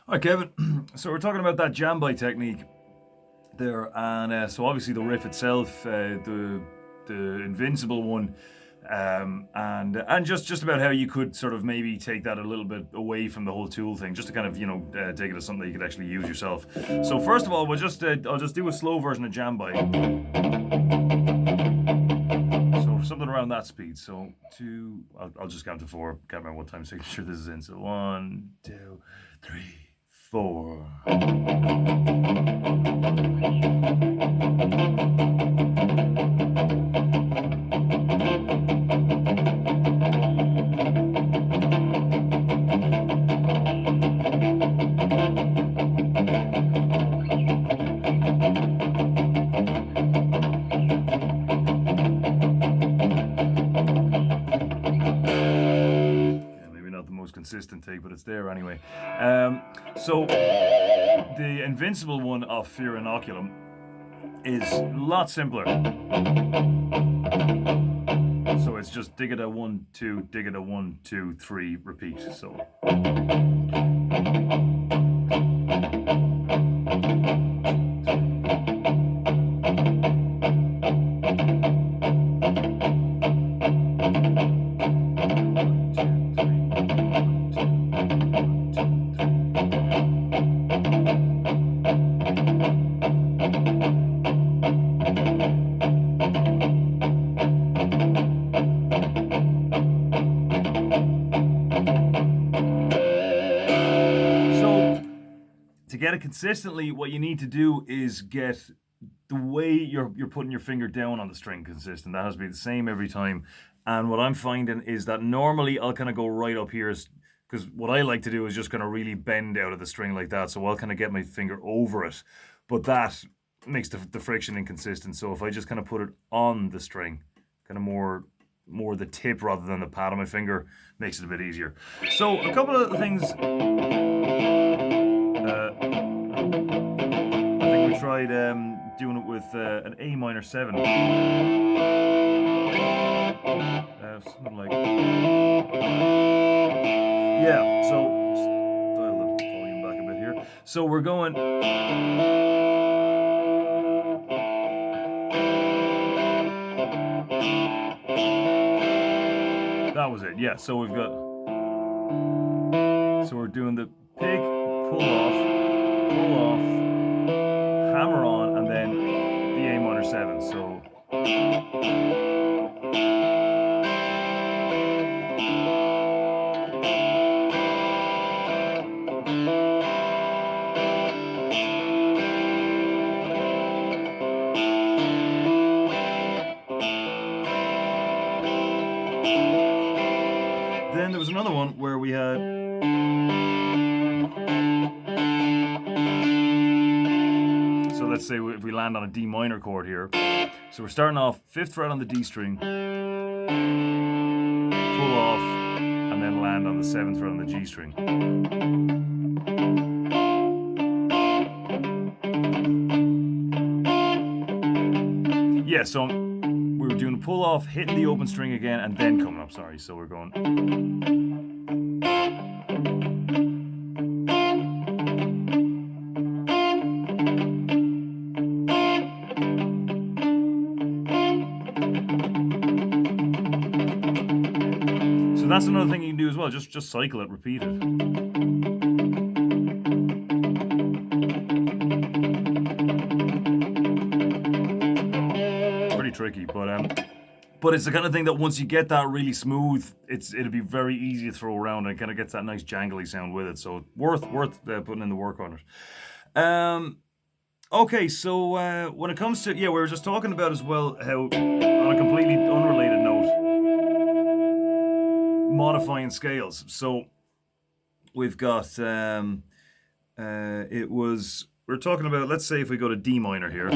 All right, Kevin. So we're talking about that jambai technique there, and so obviously the riff itself, the invincible one, and just about how you could sort of maybe take that a little bit away from the whole tool thing, just to kind of take it as something that you could actually use yourself. So first of all, I'll just do a slow version of jambai. So something around that speed. So I'll just count to four. Can't remember what time signature this is in. So one, two, three, four. Consistent take, but it's there anyway. So the invincible one of Fear Inoculum is a lot simpler. So it's just dig it a 1, 2, dig it a 1, 2, 3, repeat. So. To get it consistently, what you need to do is get the way you're putting your finger down on the string consistent. That has to be the same every time. And what I'm finding is that normally I'll kind of go right up here, because what I like to do is just kind of really bend out of the string like that. So I'll kind of get my finger over it, but that makes the friction inconsistent. So if I just kind of put it on the string, kind of more the tip rather than the pad of my finger, makes it a bit easier. So a couple of things. I think we tried doing it with an A minor 7. Something like. Yeah, so just dial the volume back a bit here. So we're going. That was it, yeah. So we've got. So we're doing the pick, pull off, hammer on, and then the A minor 7. So. Then there was another one where we had. So let's say if we land on a D minor chord here. So we're starting off 5th fret on the D string, pull off, and then land on the 7th fret on the G string. Yeah, so we were doing a pull off, hitting the open string again, and then coming up, sorry. So we're going. So that's another thing you can do as well. Just cycle it, repeat it. Tricky, but it's the kind of thing that once you get that really smooth, it'll be very easy to throw around, and it kind of gets that nice jangly sound with it. So worth putting in the work on it. Okay, so when it comes to we were just talking about as well how, on a completely unrelated note, modifying scales. So we've got we're talking about, let's say if we go to D minor here.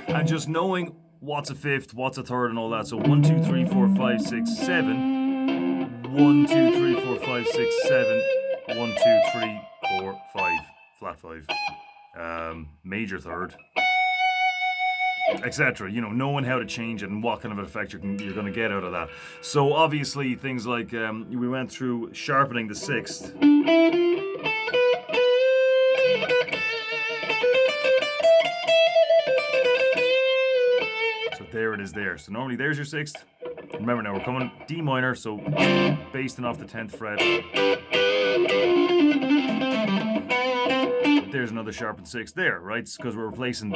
And just knowing what's a 5th, what's a 3rd, and all that. So 1, 2, 3, 4, 5, 6, 7. 1, 2, 3, 4, 5, 6, 7. 1, 2, 3, 4, 5. Flat 5. Major 3rd. etc. You know, knowing how to change it and what kind of effect you're going to get out of that. So obviously things like we went through sharpening the sixth. So there it is there. So normally there's your sixth. Remember now we're coming D minor, so basting off the 10th fret. There's another sharpened sixth there, right? Because we're replacing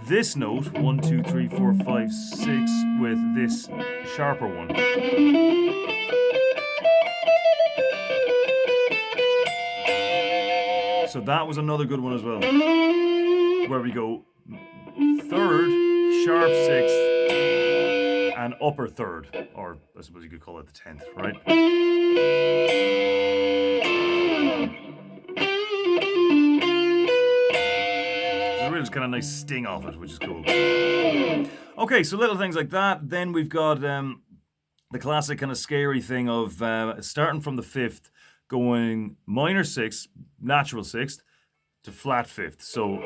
this note, 1, 2, 3, 4, 5, 6, with this sharper one. So that was another good one as well. Where we go third, sharp sixth, and upper third, or I suppose you could call it the 10th, right? There's a real kind of nice sting off it, which is cool. Okay, so little things like that. Then we've got the classic kind of scary thing of starting from the 5th, going minor 6th, natural 6th, to flat 5th. So,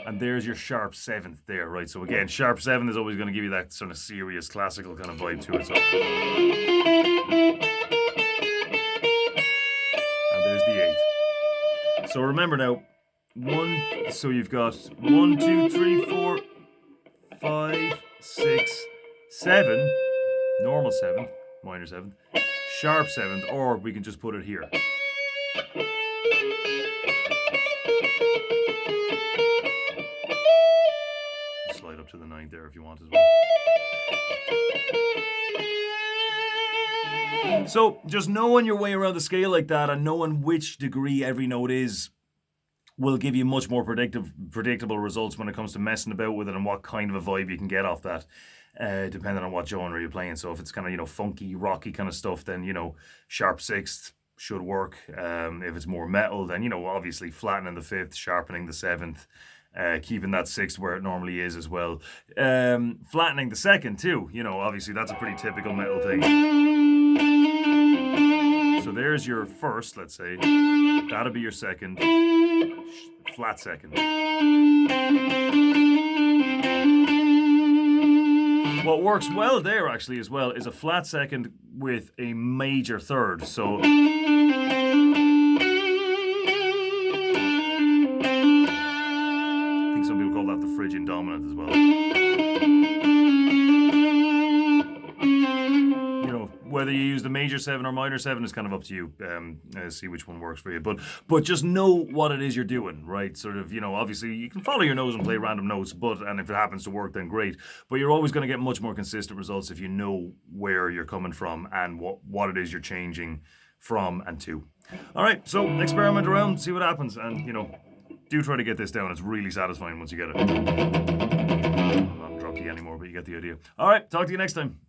and there's your sharp 7th there, right? So again, sharp 7th is always going to give you that sort of serious, classical kind of vibe to it. So, and there's the 8th. So remember now, so you've got 1, 2, 3, 4, 5, 6, 7, normal 7th, minor 7th, sharp 7th, or we can just put it here. Slide up to the 9th there if you want as well. So just knowing your way around the scale like that and knowing which degree every note is will give you much more predictable results when it comes to messing about with it and what kind of a vibe you can get off that, depending on what genre you're playing. So if it's kind of, you know, funky, rocky kind of stuff, then, you know, sharp 6th should work. If it's more metal, then, you know, obviously flattening the 5th, sharpening the 7th, keeping that 6th where it normally is as well. Flattening the 2nd too, you know, obviously that's a pretty typical metal thing. So there's your first, let's say. That'll be your 2nd, flat 2nd. What works well there actually as well is a flat 2nd with a major 3rd. So I think some people call that the Phrygian dominant as well. Whether you use the major 7 or minor 7 is kind of up to you. See which one works for you. But just know what it is you're doing, right? Sort of, you know, obviously you can follow your nose and play random notes, and if it happens to work, then great. But you're always going to get much more consistent results if you know where you're coming from and what it is you're changing from and to. All right, so experiment around, see what happens, and, you know, do try to get this down. It's really satisfying once you get it. I'm not drop key anymore, but you get the idea. All right, talk to you next time.